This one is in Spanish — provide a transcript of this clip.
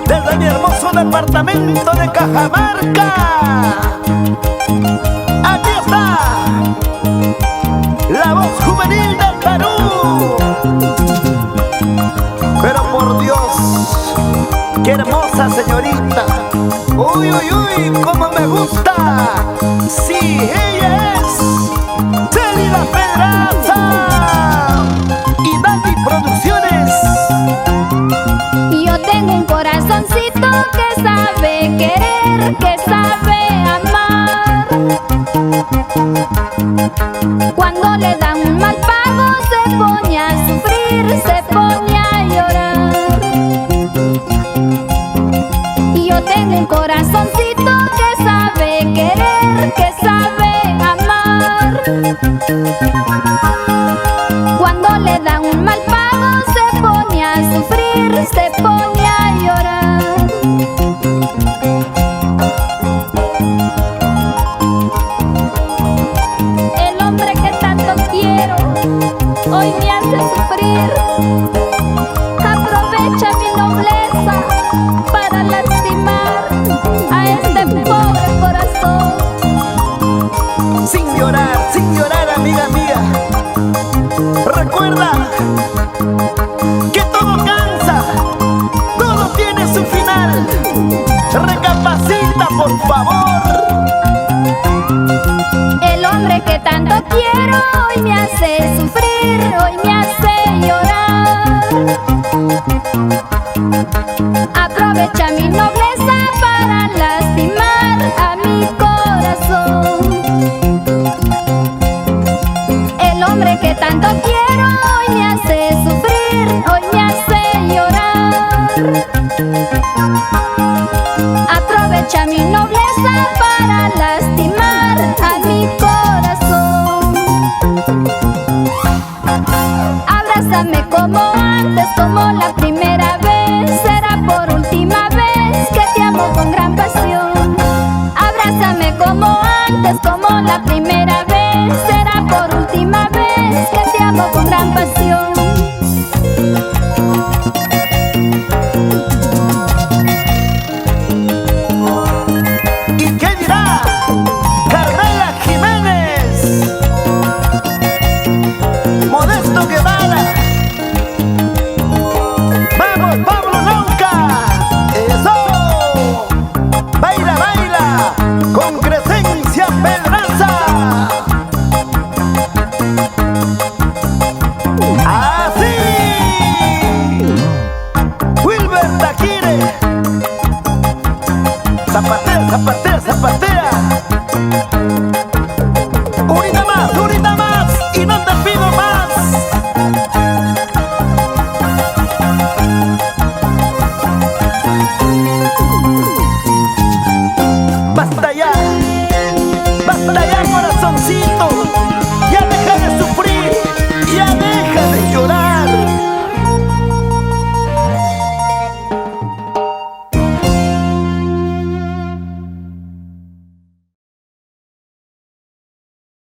Desde mi hermoso departamento de Cajamarca, aquí está la voz juvenil del Perú. Pero por Dios, qué hermosa señorita. Uy, uy, uy, cómo me gusta. Sí, ella es Celida Pedraza y Dani Producciones. Yo tengo un corazoncito que sabe querer, que sabe amar. Cuando le dan un mal pago se pone a sufrir, se pone a llorar. Yo tengo un corazoncito que sabe querer, que sabe amar. Cuando le dan un mal pago se pone a sufrir, se pone a llorar. El hombre que tanto quiero hoy me hace sufrir. Aprovecha mi nobleza para lastimar a este pobre corazón. Sin llorar, amiga mía. Recuerda que todo cansa, todo tiene su final. Recapacita, por favor. El hombre que tanto quiero hoy me hace sufrir, hoy me hace llorar. Aprovecha mi nobleza para lastimar a mi corazón. El hombre que tanto quiero hoy me hace sufrir, hoy me hace llorar. Aprovecha mi nobleza para lastimar a mi corazón. Abrázame como antes, como la